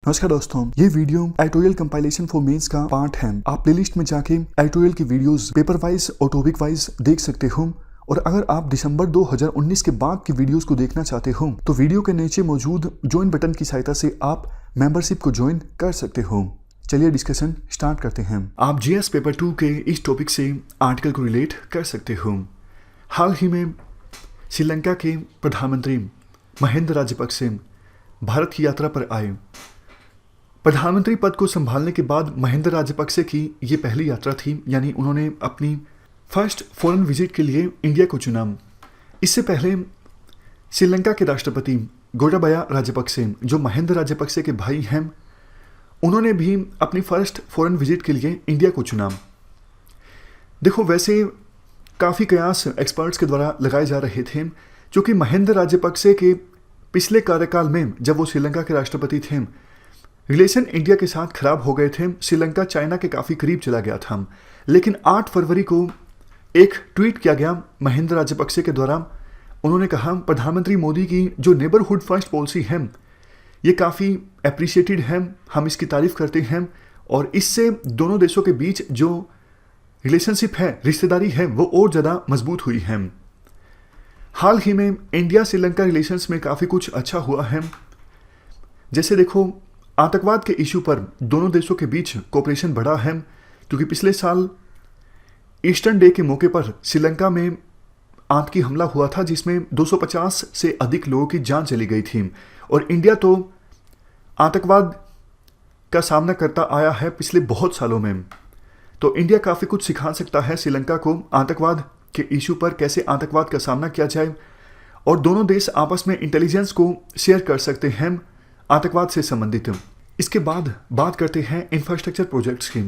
नमस्कार दोस्तों, ये video editorial compilation for mains का पार्ट है। आप प्लेलिस्ट में जाके एडिटोरियल की वीडियोस पेपर वाइज और टॉपिक वाइज देख सकते हो। और अगर आप दिसंबर 2019 के बाद की वीडियोस को देखना चाहते हो तो वीडियो के नीचे मौजूद ज्वाइन बटन की सहायता से आप मेंबरशिप को ज्वाइन कर सकते हो। चलिए डिस्कशन स्टार्ट करते हैं। आप जीएस पेपर 2 के इस टॉपिक से आर्टिकल को रिलेट कर सकते हो। हाल ही में श्रीलंका के प्रधानमंत्री महिंदा राजपक्षे भारत की यात्रा पर आए। प्रधानमंत्री पद को संभालने के बाद महिंदा राजपक्षे की ये पहली यात्रा थी, यानी उन्होंने अपनी फर्स्ट फॉरेन विजिट के लिए इंडिया को चुना। इससे पहले श्रीलंका के राष्ट्रपति गोटाबाया राजपक्षे, जो महिंदा राजपक्षे के भाई हैं, उन्होंने भी अपनी फर्स्ट फॉरेन विजिट के लिए इंडिया को चुना। देखो, वैसे काफ़ी कयास एक्सपर्ट्स के द्वारा लगाए जा रहे थे, क्योंकि महिंदा राजपक्षे के पिछले कार्यकाल में जब वो श्रीलंका के राष्ट्रपति थे, रिलेशन इंडिया के साथ खराब हो गए थे। श्रीलंका चाइना के काफ़ी करीब चला गया था। लेकिन 8 फरवरी को एक ट्वीट किया गया महिंदा राजपक्षे के द्वारा। उन्होंने कहा, प्रधानमंत्री मोदी की जो नेबरहुड फर्स्ट पॉलिसी है ये काफ़ी अप्रिशिएटेड है, हम इसकी तारीफ करते हैं और इससे दोनों देशों के बीच जो रिलेशनशिप है, रिश्तेदारी है, वो और ज़्यादा मजबूत हुई है। हाल ही में इंडिया श्रीलंका रिलेशंस में काफ़ी कुछ अच्छा हुआ है। जैसे देखो, आतंकवाद के इशू पर दोनों देशों के बीच कोऑपरेशन बढ़ा है, क्योंकि पिछले साल ईस्टर्न डे के मौके पर श्रीलंका में आतंकी हमला हुआ था, जिसमें 250 से अधिक लोगों की जान चली गई थी। और इंडिया तो आतंकवाद का सामना करता आया है पिछले बहुत सालों में, तो इंडिया काफ़ी कुछ सिखा सकता है श्रीलंका को आतंकवाद के इशू पर, कैसे आतंकवाद का सामना किया जाए। और दोनों देश आपस में इंटेलिजेंस को शेयर कर सकते हैं आतंकवाद से संबंधित। इसके बाद बात करते हैं इंफ्रास्ट्रक्चर प्रोजेक्ट्स की।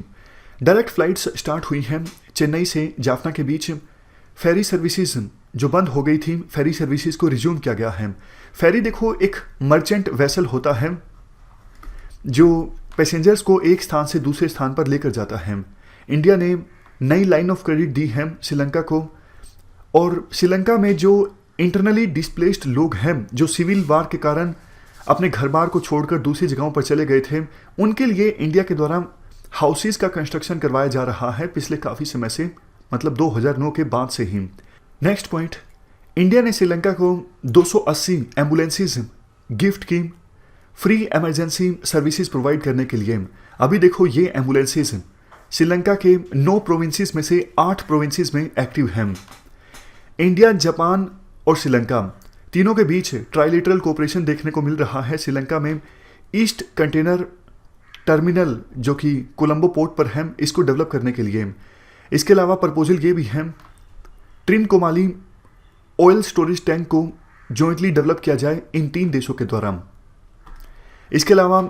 डायरेक्ट फ्लाइट्स स्टार्ट हुई हैं चेन्नई से जाफना के बीच। फेरी सर्विसेज जो बंद हो गई थी, फेरी सर्विसेज को रिज्यूम किया गया है। फेरी देखो एक मर्चेंट वेसल होता है जो पैसेंजर्स को एक स्थान से दूसरे स्थान पर लेकर जाता है। इंडिया ने नई लाइन ऑफ क्रेडिट दी है श्रीलंका को। और श्रीलंका में जो इंटरनली डिस्प्लेस्ड लोग हैं, जो सिविल वार के कारण अपने घर बार को छोड़कर दूसरी जगहों पर चले गए थे, उनके लिए इंडिया के द्वारा हाउसेस का कंस्ट्रक्शन करवाया जा रहा है पिछले काफ़ी समय से, मतलब 2009 के बाद से ही। नेक्स्ट पॉइंट, इंडिया ने श्रीलंका को 280 एम्बुलेंसेज गिफ्ट की फ्री इमरजेंसी सर्विसेज प्रोवाइड करने के लिए। अभी देखो, ये एम्बुलेंसेज श्रीलंका के 9 प्रोविंसेस में से 8 प्रोविंसेस में एक्टिव हैं। इंडिया, जापान और श्रीलंका तीनों के बीच ट्राइलेटरल कोऑपरेशन देखने को मिल रहा है। श्रीलंका में ईस्ट कंटेनर टर्मिनल जो कि कोलंबो पोर्ट पर है, इसको डेवलप करने के लिए। इसके अलावा प्रपोजल ये भी है ट्रिनकोमाली ऑयल स्टोरेज टैंक को जॉइंटली डेवलप किया जाए इन 3 देशों के द्वारा। इसके अलावा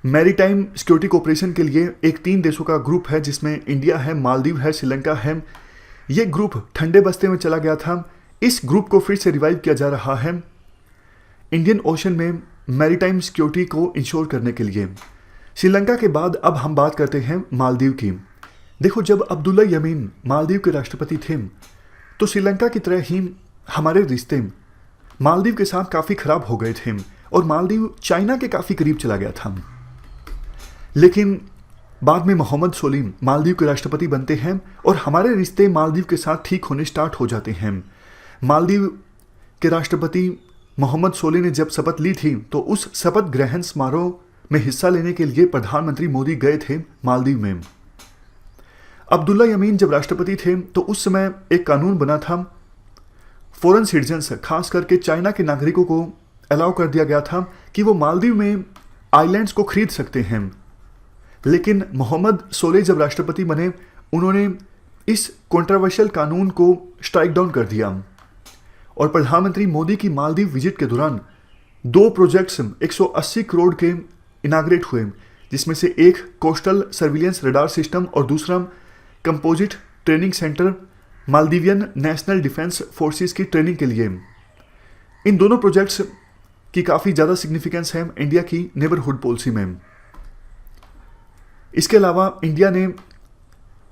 मैरीटाइम सिक्योरिटी कोऑपरेशन के लिए एक 3 देशों का ग्रुप है, जिसमें इंडिया है, मालदीव है, श्रीलंका है। ये ग्रुप ठंडे बस्ते में चला गया था, इस ग्रुप को फिर से रिवाइव किया जा रहा है इंडियन ओशन में मैरीटाइम सिक्योरिटी को इंश्योर करने के लिए। श्रीलंका के बाद अब हम बात करते हैं मालदीव की। देखो, जब अब्दुल्ला यमीन मालदीव के राष्ट्रपति थे तो श्रीलंका की तरह ही हमारे रिश्ते मालदीव के साथ काफ़ी खराब हो गए थे और मालदीव चाइना के काफ़ी करीब चला गया था। लेकिन बाद में मोहम्मद सोलिह मालदीव के राष्ट्रपति बनते हैं और हमारे रिश्ते मालदीव के साथ ठीक होने स्टार्ट हो जाते हैं। मालदीव के राष्ट्रपति मोहम्मद सोलिह ने जब शपथ ली थी तो उस शपथ ग्रहण समारोह में हिस्सा लेने के लिए प्रधानमंत्री मोदी गए थे मालदीव में। अब्दुल्ला यमीन जब राष्ट्रपति थे तो उस समय एक कानून बना था, फॉरेन सिटीजन्स खास करके चाइना के नागरिकों को अलाउ कर दिया गया था कि वो मालदीव में आइलैंड्स को खरीद सकते हैं। लेकिन मोहम्मद सोलिह जब राष्ट्रपति बने, उन्होंने इस कंट्रोवर्शियल कानून को स्ट्राइक डाउन कर दिया। और प्रधानमंत्री मोदी की मालदीव विजिट के दौरान 2 प्रोजेक्ट्स 180 करोड़ के इनाग्रेट हुए, जिसमें से एक कोस्टल सर्विलेंस रडार सिस्टम और दूसरा composite training centre Maldivian national defence forces की ट्रेनिंग के लिए। इन दोनों प्रोजेक्ट्स की काफ़ी ज़्यादा सिग्निफिकेंस है इंडिया की नेबरहुड पॉलिसी में। इसके अलावा इंडिया ने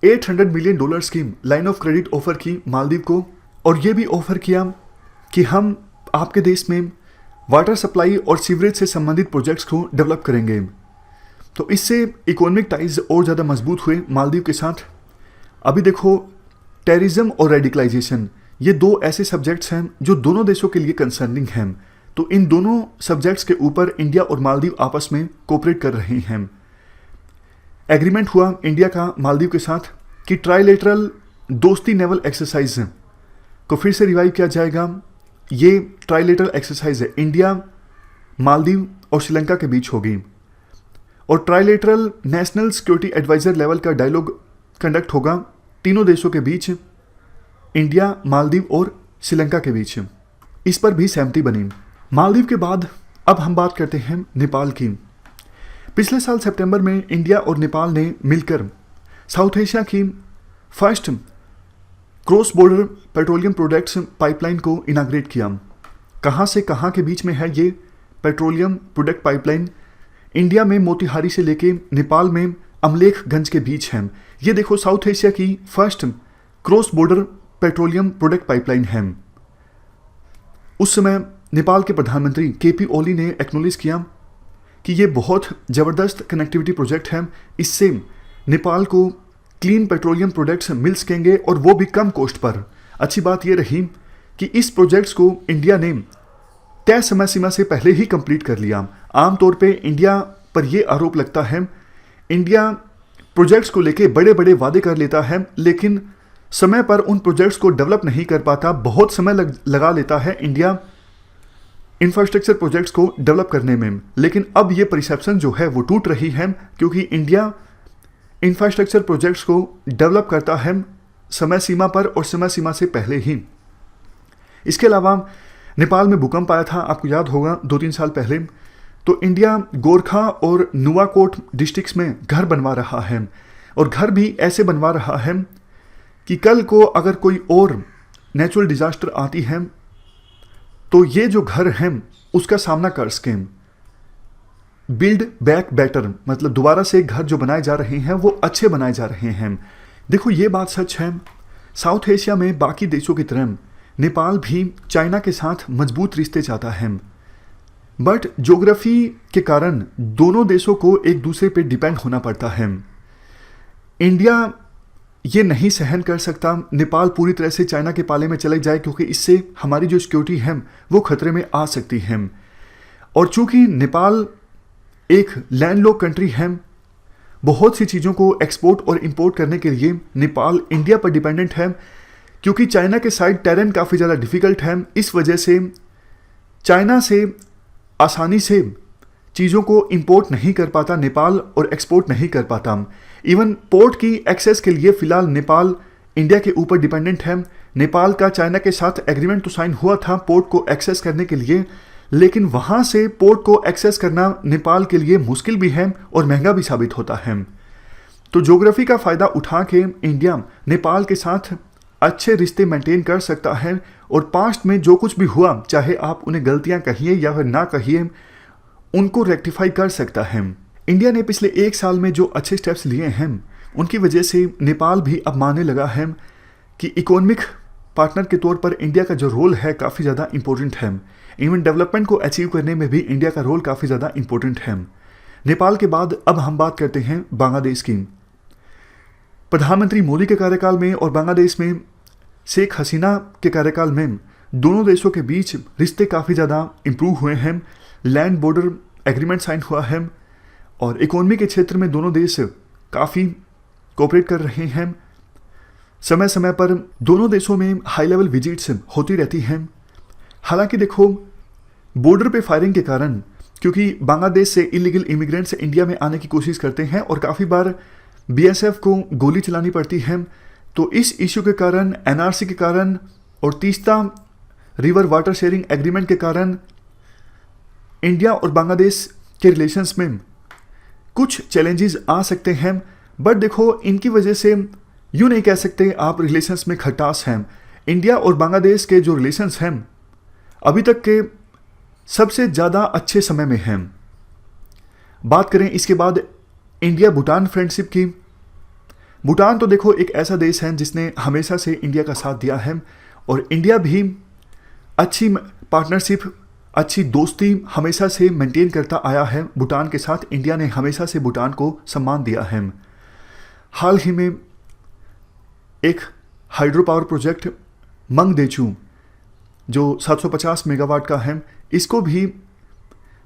$800 मिलियन की लाइन ऑफ क्रेडिट ऑफर की मालदीव को, और ये भी ऑफर किया कि हम आपके देश में वाटर सप्लाई और सीवरेज से संबंधित प्रोजेक्ट्स को डेवलप करेंगे। तो इससे इकोनॉमिक टाइज और ज़्यादा मजबूत हुए मालदीव के साथ। अभी देखो, टेररिज्म और रेडिकलाइजेशन, ये दो ऐसे सब्जेक्ट्स हैं जो दोनों देशों के लिए कंसर्निंग हैं। तो इन दोनों सब्जेक्ट्स के ऊपर इंडिया और मालदीव आपस में कोऑपरेट कर रहे हैं। एग्रीमेंट हुआ इंडिया का मालदीव के साथ कि ट्राइलेटरल दोस्ती नेवल एक्सरसाइज को फिर से रिवाइव किया जाएगा। ये ट्राइलेटरल एक्सरसाइज है, इंडिया, मालदीव और श्रीलंका के बीच होगी। और trilateral national security adviser level का डायलॉग कंडक्ट होगा तीनों देशों के बीच, इंडिया, मालदीव और श्रीलंका के बीच। इस पर भी सहमति बनी। मालदीव के बाद अब हम बात करते हैं नेपाल की। पिछले साल सितंबर में इंडिया और नेपाल ने मिलकर साउथ एशिया की first cross border petroleum products pipeline को इनाग्रेट किया। कहाँ से कहाँ के बीच में है ये पेट्रोलियम प्रोडक्ट पाइपलाइन? इंडिया में मोतिहारी से लेके नेपाल में अमलेखगंज के बीच है। ये देखो, साउथ एशिया की first cross border petroleum product pipeline है। उस समय नेपाल के प्रधानमंत्री केपी ओली ने एक्नॉलेज किया कि ये बहुत ज़बरदस्त कनेक्टिविटी प्रोजेक्ट है। इससे नेपाल को क्लीन पेट्रोलियम प्रोडक्ट्स मिल सकेंगे और वो भी कम कॉस्ट पर। अच्छी बात ये रही कि इस प्रोजेक्ट्स को इंडिया ने तय समय सीमा से पहले ही कंप्लीट कर लिया। आमतौर पे इंडिया पर यह आरोप लगता है, इंडिया प्रोजेक्ट्स को लेके बड़े बड़े वादे कर लेता है लेकिन समय पर उन प्रोजेक्ट्स को डेवलप नहीं कर पाता। बहुत समय लगा लेता है इंडिया इंफ्रास्ट्रक्चर प्रोजेक्ट्स को डेवलप करने में। लेकिन अब ये परसेप्शन जो है वो टूट रही है, क्योंकि इंडिया इंफ्रास्ट्रक्चर प्रोजेक्ट्स को डेवलप करता है समय सीमा पर और समय सीमा से पहले ही। इसके अलावा नेपाल में भूकंप आया था, आपको याद होगा 2-3 साल पहले। तो इंडिया गोरखा और नुवाकोट डिस्ट्रिक्ट्स में घर बनवा रहा है, और घर भी ऐसे बनवा रहा है कि कल को अगर कोई और नेचुरल डिजास्टर आती है तो ये जो घर हैं उसका सामना कर सकें। बिल्ड बैक बेटर, मतलब दोबारा से घर जो बनाए जा रहे हैं वो अच्छे बनाए जा रहे हैं। देखो, ये बात सच है, साउथ एशिया में बाकी देशों की तरह नेपाल भी चाइना के साथ मजबूत रिश्ते चाहता है, बट ज्योग्राफी के कारण दोनों देशों को एक दूसरे पे डिपेंड होना पड़ता है। इंडिया ये नहीं सहन कर सकता नेपाल पूरी तरह से चाइना के पाले में चले जाए, क्योंकि इससे हमारी जो सिक्योरिटी है वो खतरे में आ सकती है। और चूंकि नेपाल एक लैंडलॉक कंट्री है, बहुत सी चीज़ों को एक्सपोर्ट और इंपोर्ट करने के लिए नेपाल इंडिया पर डिपेंडेंट है। क्योंकि चाइना के साइड टेरेन काफ़ी ज़्यादा डिफ़िकल्ट है, इस वजह से चाइना से आसानी से चीज़ों को इंपोर्ट नहीं कर पाता नेपाल और एक्सपोर्ट नहीं कर पाता। इवन पोर्ट की एक्सेस के लिए फ़िलहाल नेपाल इंडिया के ऊपर डिपेंडेंट है। नेपाल का चाइना के साथ एग्रीमेंट तो साइन हुआ था पोर्ट को एक्सेस करने के लिए, लेकिन वहाँ से पोर्ट को एक्सेस करना नेपाल के लिए मुश्किल भी है और महंगा भी साबित होता है। तो ज्योग्राफी का फ़ायदा उठा के इंडिया नेपाल के साथ अच्छे रिश्ते मेंटेन कर सकता है, और पास्ट में जो कुछ भी हुआ, चाहे आप उन्हें गलतियाँ कहिए या फिर ना कहिए, उनको रेक्टिफाई कर सकता है। इंडिया ने पिछले 1 साल में जो अच्छे स्टेप्स लिए हैं उनकी वजह से नेपाल भी अब मानने लगा है कि इकोनॉमिक पार्टनर के तौर पर इंडिया का जो रोल है काफ़ी ज़्यादा इंपॉर्टेंट है। इवन डेवलपमेंट को अचीव करने में भी इंडिया का रोल काफ़ी ज़्यादा इंपॉर्टेंट है। नेपाल के बाद अब हम बात करते हैं बांग्लादेश की। प्रधानमंत्री मोदी के कार्यकाल में और बांग्लादेश में शेख हसीना के कार्यकाल में दोनों देशों के बीच रिश्ते काफ़ी ज़्यादा इम्प्रूव हुए हैं। लैंड बॉर्डर एग्रीमेंट साइन हुआ है और इकोनॉमी के क्षेत्र में दोनों देश काफ़ी कोऑपरेट कर रहे हैं। समय समय पर दोनों देशों में हाई लेवल विजिट्स होती रहती हैं। हालांकि देखो, बॉर्डर पे फायरिंग के कारण, क्योंकि बांग्लादेश से इलीगल इमिग्रेंट्स इंडिया में आने की कोशिश करते हैं और काफ़ी बार बीएसएफ को गोली चलानी पड़ती है, तो इस इशू के कारण, एनआरसी के कारण और Teesta river water sharing agreement के कारण इंडिया और बांग्लादेश के रिलेशंस में कुछ चैलेंजेस आ सकते हैं। बट देखो, इनकी वजह से यूँ नहीं कह सकते आप रिलेशंस में खटास हैं। इंडिया और बांग्लादेश के जो रिलेशंस हैं अभी तक के सबसे ज़्यादा अच्छे समय में हैं। बात करें इसके बाद इंडिया भूटान फ्रेंडशिप की। भूटान तो देखो एक ऐसा देश है जिसने हमेशा से इंडिया का साथ दिया है और इंडिया भी अच्छी पार्टनरशिप अच्छी दोस्ती हमेशा से मेंटेन करता आया है भूटान के साथ। इंडिया ने हमेशा से भूटान को सम्मान दिया है। हाल ही में एक हाइड्रो पावर प्रोजेक्ट मंगदेचू जो 750 मेगावाट का है, इसको भी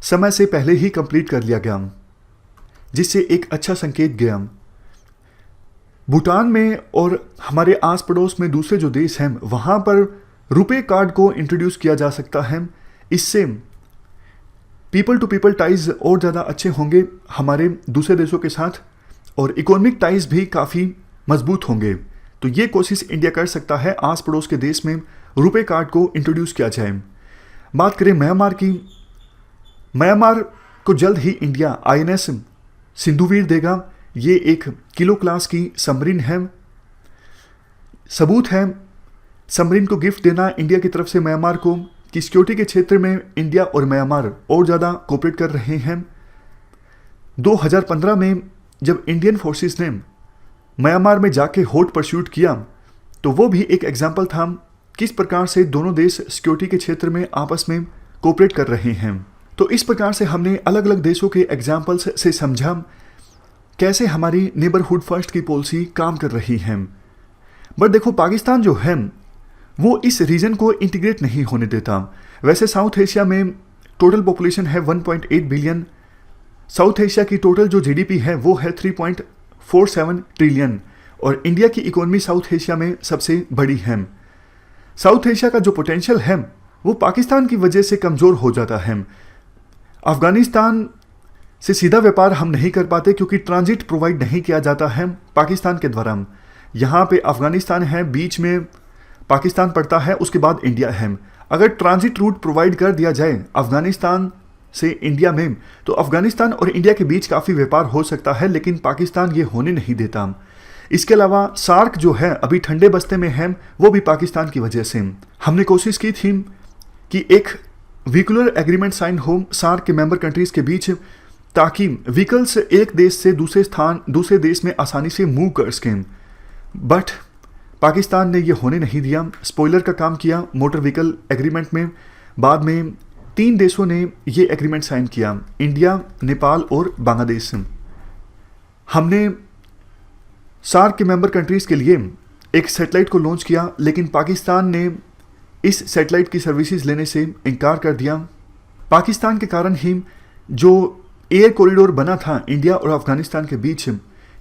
समय से पहले ही कंप्लीट कर लिया गया, जिससे एक अच्छा संकेत गया। भूटान में और हमारे आस पड़ोस में दूसरे जो देश हैं वहाँ पर रुपे कार्ड को इंट्रोड्यूस किया जा सकता है। इससे पीपल टू पीपल टाइज और ज़्यादा अच्छे होंगे हमारे दूसरे देशों के साथ, और इकोनॉमिक टाइज भी काफ़ी मजबूत होंगे। तो ये कोशिश इंडिया कर सकता है आस पड़ोस के देश में रुपे कार्ड को इंट्रोड्यूस किया जाए। बात करें म्यांमार की, म्यांमार को जल्द ही इंडिया INS सिंधुवीर देगा। ये एक किलो क्लास की सबमरीन है। सबूत है सबमरीन को गिफ्ट देना इंडिया की तरफ से म्यांमार को कि सिक्योरिटी के क्षेत्र में इंडिया और म्यांमार और ज़्यादा कोऑपरेट कर रहे हैं। 2015 में जब इंडियन फोर्सेस ने म्यांमार में जाके हॉट परस्यूट किया, तो वो भी एक एग्जाम्पल था किस प्रकार से दोनों देश सिक्योरिटी के क्षेत्र में आपस में कोऑपरेट कर रहे हैं। तो इस प्रकार से हमने अलग अलग देशों के एग्जाम्पल्स से समझा कैसे हमारी नेबरहुड फर्स्ट की पॉलिसी काम कर रही है। बट देखो, पाकिस्तान जो है वो इस रीजन को इंटीग्रेट नहीं होने देता। वैसे साउथ एशिया में टोटल पॉपुलेशन है 1.8 बिलियन। साउथ एशिया की टोटल जो GDP है वो है 3.47 ट्रिलियन, और इंडिया की इकोनॉमी साउथ एशिया में सबसे बड़ी है। साउथ एशिया का जो पोटेंशियल है वो पाकिस्तान की वजह से कमज़ोर हो जाता है। अफगानिस्तान से सीधा व्यापार हम नहीं कर पाते क्योंकि ट्रांजिट प्रोवाइड नहीं किया जाता है पाकिस्तान के द्वारा। यहाँ पे अफगानिस्तान है, बीच में पाकिस्तान पड़ता है, उसके बाद इंडिया है। अगर ट्रांजिट रूट प्रोवाइड कर दिया जाए अफगानिस्तान से इंडिया में, तो अफगानिस्तान और इंडिया के बीच काफ़ी व्यापार हो सकता है, लेकिन पाकिस्तान ये होने नहीं देता। इसके अलावा सार्क जो है अभी ठंडे बस्ते में है, वो भी पाकिस्तान की वजह से। हमने कोशिश की थी कि एक व्हीकुलर एग्रीमेंट साइन हो सार्क के मेंबर कंट्रीज के बीच, ताकि व्हीकल्स एक देश से दूसरे देश में आसानी से मूव कर सकें। बट पाकिस्तान ने ये होने नहीं दिया, स्पॉइलर का काम किया मोटर व्हीकल एग्रीमेंट में। बाद में 3 देशों ने ये एग्रीमेंट साइन किया, इंडिया, नेपाल और बांग्लादेश। हमने सार्क के मेंबर कंट्रीज़ के लिए एक सैटेलाइट को लॉन्च किया, लेकिन पाकिस्तान ने इस सैटेलाइट की सर्विसेज लेने से इनकार कर दिया। पाकिस्तान के कारण ही जो एयर कॉरिडोर बना था इंडिया और अफगानिस्तान के बीच,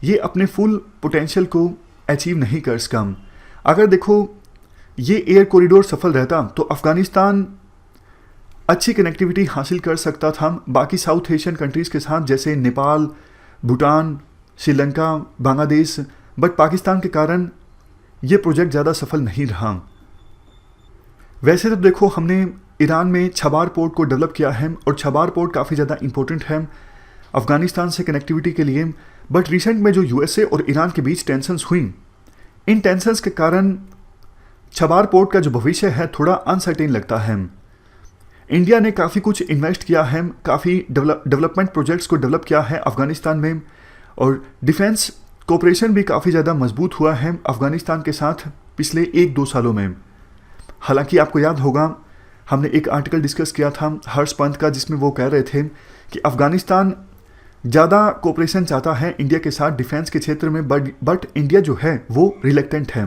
ये अपने फुल पोटेंशियल को अचीव नहीं कर सका। अगर देखो ये एयर कॉरिडोर सफल रहता तो अफगानिस्तान अच्छी कनेक्टिविटी हासिल कर सकता था बाकी साउथ एशियन कंट्रीज़ के साथ, जैसे नेपाल, भूटान, श्रीलंका, बांग्लादेश। बट पाकिस्तान के कारण ये प्रोजेक्ट ज़्यादा सफल नहीं रहा। वैसे तो देखो, हमने ईरान में छबार पोर्ट को डेवलप किया है, और छबार पोर्ट काफ़ी ज़्यादा इंपॉर्टेंट है अफगानिस्तान से कनेक्टिविटी के लिए। बट रिसेंट में जो USA और ईरान के बीच टेंशन्स हुई, इन टेंशन्स के कारण छबार पोर्ट का जो भविष्य है थोड़ा अनसर्टेन लगता है। इंडिया ने काफ़ी कुछ इन्वेस्ट किया है, काफ़ी डेवलपमेंट प्रोजेक्ट्स को डेवलप किया है अफगानिस्तान में, और डिफेंस कोऑपरेशन भी काफ़ी ज़्यादा मजबूत हुआ है अफगानिस्तान के साथ पिछले 1-2 सालों में। हालांकि आपको याद होगा हमने एक आर्टिकल डिस्कस किया था हर्ष पंत का, जिसमें वो कह रहे थे कि अफगानिस्तान ज़्यादा कोऑपरेशन चाहता है इंडिया के साथ डिफेंस के क्षेत्र में, बट इंडिया जो है वो रिलेक्टेंट है।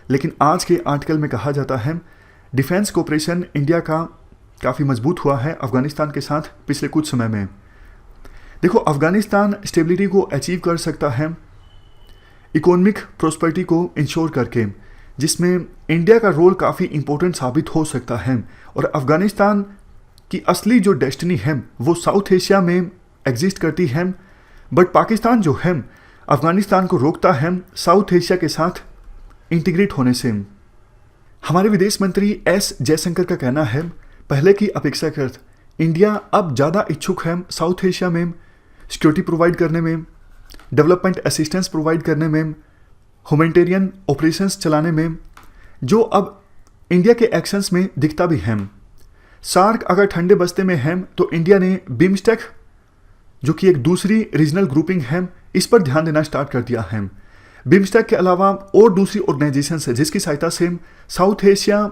लेकिन आज के आर्टिकल में कहा जाता है डिफेंस कोऑपरेशन इंडिया का काफ़ी मजबूत हुआ है अफगानिस्तान के साथ पिछले कुछ समय में। देखो, अफगानिस्तान स्टेबिलिटी को अचीव कर सकता है इकोनॉमिक प्रोस्पेरिटी को इंश्योर करके, जिसमें इंडिया का रोल काफ़ी इंपॉर्टेंट साबित हो सकता है। और अफगानिस्तान की असली जो डेस्टिनी है वो साउथ एशिया में एग्जिस्ट करती है, बट पाकिस्तान जो है अफगानिस्तान को रोकता है साउथ एशिया के साथ इंटीग्रेट होने से। हमारे विदेश मंत्री S जयशंकर का कहना है, पहले की अपेक्षाकृत इंडिया अब ज़्यादा इच्छुक है साउथ एशिया में सिक्योरिटी प्रोवाइड करने में, डेवलपमेंट असिस्टेंस प्रोवाइड करने में, ह्यूमैनिटेरियन ऑपरेशंस चलाने में, जो अब इंडिया के एक्शंस में दिखता भी है। सार्क अगर ठंडे बस्ते में है तो इंडिया ने बिम्स्टेक, जो कि एक दूसरी रीजनल ग्रुपिंग है, इस पर ध्यान देना स्टार्ट कर दिया है। बिम्स्टेक के अलावा और दूसरी ऑर्गेनाइजेशंस है जिसकी सहायता से साउथ एशिया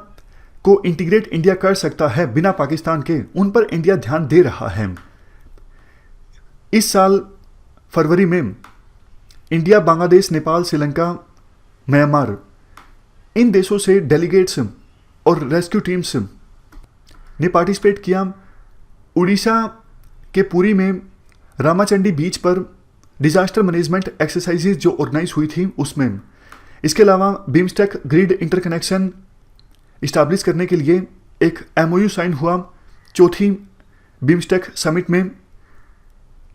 को इंटीग्रेट इंडिया कर सकता है बिना पाकिस्तान के, उन पर इंडिया ध्यान दे रहा है। इस साल फरवरी में इंडिया, बांग्लादेश, नेपाल, श्रीलंका, म्यांमार, इन देशों से डेलीगेट्स और रेस्क्यू टीम्स ने पार्टिसिपेट किया। उड़ीसा के पुरी में रामाचंडी बीच पर डिजास्टर मैनेजमेंट एक्सरसाइजेज जो ऑर्गेनाइज हुई थी उसमें। इसके अलावा बिम्स्टेक ग्रिड इंटरकनेक्शन इस्टेब्लिश करने के लिए एक MOU साइन हुआ चौथी बिम्स्टेक समिट में।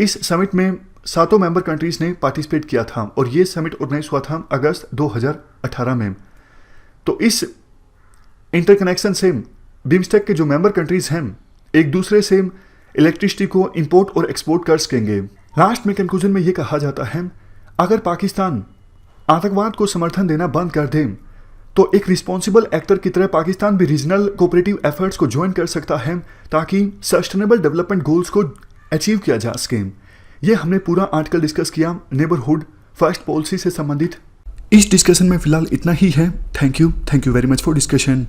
इस समिट में 7 मेंबर कंट्रीज ने पार्टिसिपेट किया था और ये समिट ऑर्गेनाइज हुआ था अगस्त 2018 में। तो इस इंटरकनेक्शन से बिम्स्टेक के जो मेंबर कंट्रीज हैं एक दूसरे से इलेक्ट्रिसिटी को इंपोर्ट और एक्सपोर्ट कर सकेंगे। लास्ट में कंक्लूजन में ये कहा जाता है, अगर पाकिस्तान आतंकवाद को समर्थन देना बंद कर दे तो एक रिस्पॉन्सिबल एक्टर की तरह पाकिस्तान भी रीजनल कोऑपरेटिव एफर्ट्स को ज्वाइन कर सकता है ताकि सस्टेनेबल डेवलपमेंट गोल्स को अचीव किया जा सके। ये हमने पूरा आर्टिकल डिस्कस किया नेबरहुड फर्स्ट पॉलिसी से संबंधित। इस डिस्कशन में फिलहाल इतना ही है। Thank you very much for discussion.